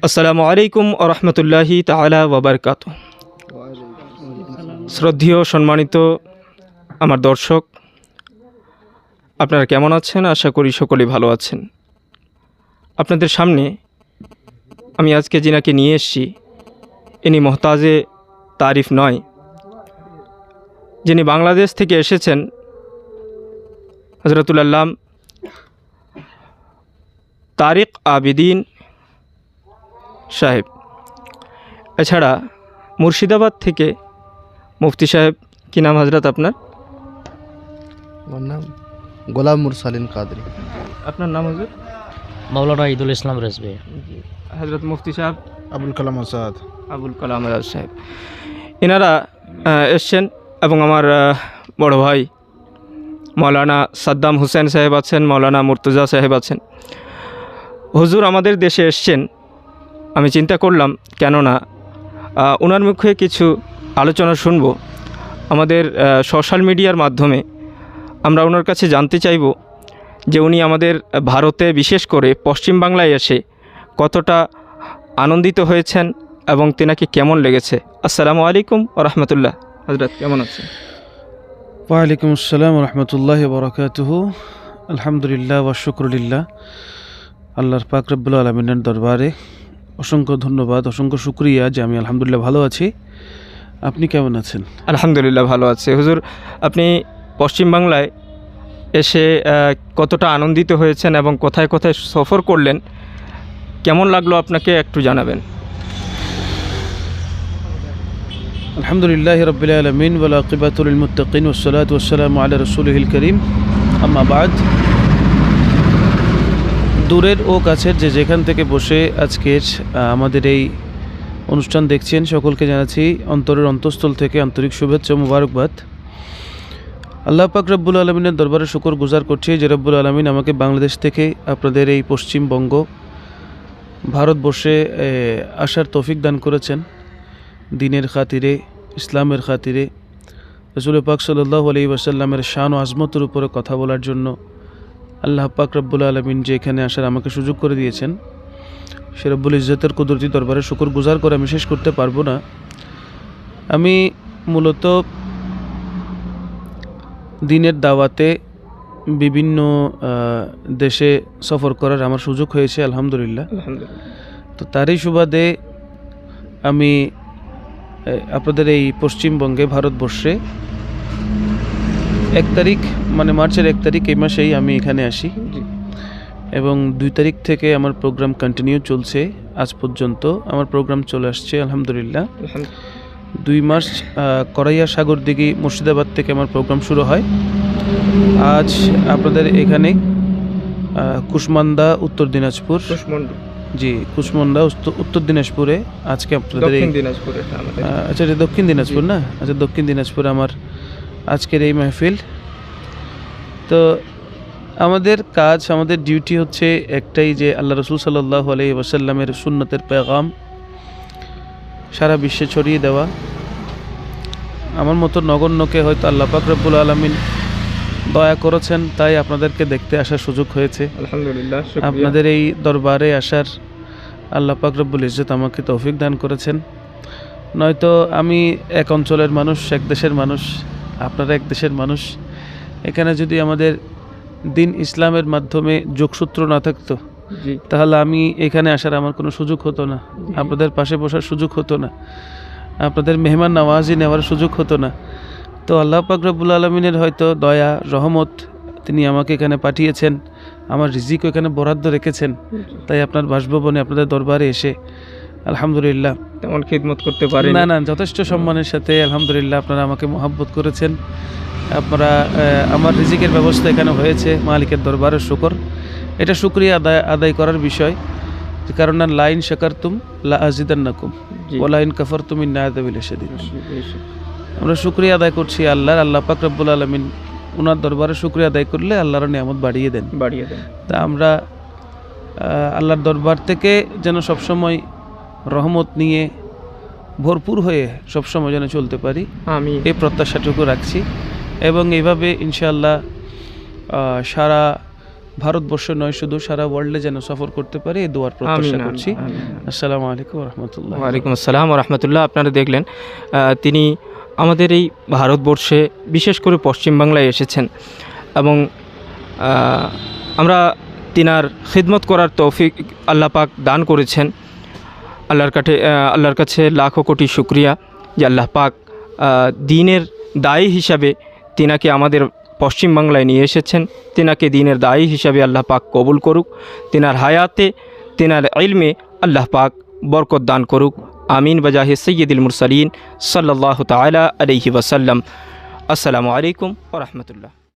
আসসালামু আলাইকুম ওয়া রাহমাতুল্লাহি তাআলা ওয়া বারাকাতুহু। শ্রদ্ধেয় সম্মানিত আমার দর্শক, আপনারা কেমন আছেন? আশা করি সকলেই ভালো আছেন। আপনাদের সামনে আমি আজকে যিনাকে নিয়ে এসেছি, ইনি মোহতাজে তারিফ নয়, যিনি বাংলাদেশ থেকে এসেছেন। হযরতুল আল্লামা তারিক আবিদিন সাহেব। এছাড়া মুর্শিদাবাদ থেকে মুফতি সাহেব। কি নাম হযরত আপনার? আমার নাম গোলাম মুরসালিন কাদরি। আপনার নাম হুজুর? মাওলানা ঈদুল ইসলাম রেজভী। হযরত মুফতি সাহেব আবুল কালাম আজাদ। আবুল কালাম আজাদ সাহেব। এনারা এসছেন এবং আমার বড় ভাই মৌলানা সাদ্দাম হোসেন সাহেব আছেন, মৌলানা মুর্তজা সাহেব আছেন। হুজুর আমাদের দেশে এসছেন, আমি চিন্তা করলাম কেননা ওনার মুখে কিছু আলোচনা শুনব। আমাদের সোশ্যাল মিডিয়ার মাধ্যমে আমরা ওনার কাছে জানতে চাইব যে উনি আমাদের ভারতে, বিশেষ করে পশ্চিম বাংলায় এসে কতটা আনন্দিত হয়েছেন এবং তেনাকে কেমন লেগেছে। আসসালামু আলাইকুম ওয়া রাহমাতুল্লাহ। হযরত কেমন আছেন? ওয়ালাইকুম আসসালাম রহমতুল্লাহ বরকাতুহু। আলহামদুলিল্লাহ ওয়া শুকরুলিল্লাহ। আল্লাহর পাক রব্বুল আলামিনের দরবারে অসংখ্য ধন্যবাদ, অসংখ্য শুকরিয়া যে আমি আলহামদুলিল্লাহ ভালো আছি। আপনি কেমন আছেন? আলহামদুলিল্লাহ ভালো আছে। হুজুর, আপনি পশ্চিম বাংলায় এসে কতটা আনন্দিত হয়েছেন এবং কোথায় কোথায় সফর করলেন, কেমন লাগলো আপনাকে একটু জানাবেন। আলহামদুলিল্লাহ রাব্বিল আলামিন ওয়াল আকিবাতু লিল মুত্তাকিন ওয়াস সালাতু ওয়াস সালামু আলা রাসূলিহিল কারীম, আম্মা বাদ। দূরের ও কাছের যে যেখান থেকে বসে আজকের আমাদের এই অনুষ্ঠান দেখছেন, সকলকে জানাচ্ছি অন্তরের অন্তঃস্থল থেকে আন্তরিক শুভেচ্ছা ও মুবারকবাদ। আল্লাহ পাক রব্বুল আলমিনের দরবারে শুকর গুজার করছি যে রব্বুল আলমিন আমাকে বাংলাদেশ থেকে আপনাদের এই পশ্চিমবঙ্গ ভারতবর্ষে আসার তৌফিক দান করেছেন। দিনের খাতিরে, ইসলামের খাতিরে, রাসূল পাক সাল্লাল্লাহু আলাইহি ওয়াসাল্লামের শান ও আজমতের উপরে কথা বলার জন্য আল্লাহ পাক রব্বুল আলমিন যে এখানে আসার আমাকে সুযোগ করে দিয়েছেন, সে রব্বুল ইজ্জতের কুদরতি দরবারে শুকর গুজার করে আমি শেষ করতে পারবো না। আমি মূলত দিনের দাওয়াতে বিভিন্ন দেশে সফর করার আমার সুযোগ হয়েছে আলহামদুলিল্লাহ। তো তারই সুবাদে আমি আপনাদের এই পশ্চিমবঙ্গে ভারতবর্ষে 1 তারিখ, মানে মার্চের 1 তারিখ এই মাসেই আমি এখানে আসি এবং 2 তারিখ থেকে আমার প্রোগ্রাম কন্টিনিউ চলছে। আজ পর্যন্ত আমার প্রোগ্রাম চলে আসছে আলহামদুলিল্লাহ। 2 মার্চ করাইয়া সাগরদিঘি মুর্শিদাবাদ থেকে আমার প্রোগ্রাম শুরু হয়। আজ আপনাদের এখানে কুশমান্দা উত্তর দিনাজপুর, জি কুশমান্দা উত্তর দিনাজপুরে আজকে আপনাদের এই আচ্ছা এটা দক্ষিণ দিনাজপুর না, আচ্ছা দক্ষিণ দিনাজপুরে আমার আজকের এই মাহফিল। তো আমাদের কাজ, আমাদের ডিউটি হচ্ছে একটাই, যে আল্লাহ রসুল সাল্লাল্লাহু আলাইহি ওয়াসাল্লামের সুন্নতের পেগাম সারা বিশ্বে ছড়িয়ে দেওয়া। আমার মতো নগণ্যকে হয়তো আল্লাহ পাক রব্বুল আলামিন দয়া করেছেন, তাই আপনাদেরকে দেখতে আসার সুযোগ হয়েছে। আলহামদুলিল্লাহ, আপনাদের এই দরবারে আসার আল্লাহ পাক রব্বুল ইজ্জত আমাকে তৌফিক দান করেছেন। নয়তো আমি এক অঞ্চলের মানুষ, এক দেশের মানুষ, আপনারা এক দেশের মানুষ। এখানে যদি আমাদের দিন ইসলামের মাধ্যমে যোগসূত্র না থাকতো, তাহলে আমি এখানে আসার আমার কোনো সুযোগ হতো না, আপনাদের পাশে বসার সুযোগ হতো না, আপনাদের মেহমান নওয়াজি নেওয়ার সুযোগ হতো না। তো আল্লাহ পাক রব্বুল আলমিনের হয়তো দয়া রহমত, তিনি আমাকে এখানে পাঠিয়েছেন, আমার রিজিকও এখানে বরাদ্দ রেখেছেন, তাই আপনার বাসভবনে আপনাদের দরবারে এসে আলহামদুলিল্লাহ তেমন খিদমত করতে পারি না, যথেষ্ট সম্মানের সাথে আলহামদুলিল্লাহ আপনারা আমাকে মহব্বত করেছেন। আপনারা আমার রিজিকের ব্যবস্থা এখানে হয়েছে, মালিকের দরবারে শুকর। এটা শুকরিয়া আদায় করার বিষয়, কারণ লাইন শাকারতুম লা আযিদান্নাকুম ওয়া লাইন কাফারতুম ইন্না আযাবি লাশাদীদ। আমরা শুকরিয়া আদায় করছি আল্লাহর। আল্লাহ পাক রব্বুল আলামিন ওনার দরবারে শুকরিয়া আদায় করলে আল্লাহর নিয়ামত বাড়িয়ে দেন। তা আমরা আল্লাহর দরবার থেকে যেন সবসময় রহমত নিয়ে ভরপুর হয়ে সবসময় যেন চলতে পারি, আমি এই প্রত্যাশাটুকু রাখছি। এবং এইভাবে ইনশাআল্লাহ সারা ভারতবর্ষ নয় শুধু সারা ওয়ার্ল্ডে যেন সফর করতে পারে এই দোয়ার প্রত্যাশা আমিন, করছি। আমিন, আমিন। আসসালামু আলাইকুম রহমতুল্লাহ। ওয়ালাইকুম আসসালাম ওয়া রাহমাতুল্লাহ। আপনারা দেখলেন তিনি আমাদের এই ভারতবর্ষে বিশেষ করে পশ্চিমবাংলায় এসেছেন এবং আমরা তিনার খিদমত করার তৌফিক আল্লাহ পাক দান করেছেন। আল্লাহর কাছে লাখো কোটি শুকরিয়া যে আল্লাহ পাক দ্বীনের দায়ী হিসাবে তিনাকে আমাদের পশ্চিমবাংলায় নিয়ে এসেছেন। তিনাকে দ্বীনের দায়ী হিসাবে আল্লাহ পাক কবুল করুক। তিনার হায়াতে তিনার ইলমে আল্লাহ পাক বরকত দান করুক। আমিন বাজাহে সৈয়দুল মুরসালিন সাল্লাল্লাহু তাআলা আলাইহি ওয়াসাল্লাম। আসসালামু আলাইকুম ওয়া রাহমাতুল্লাহ।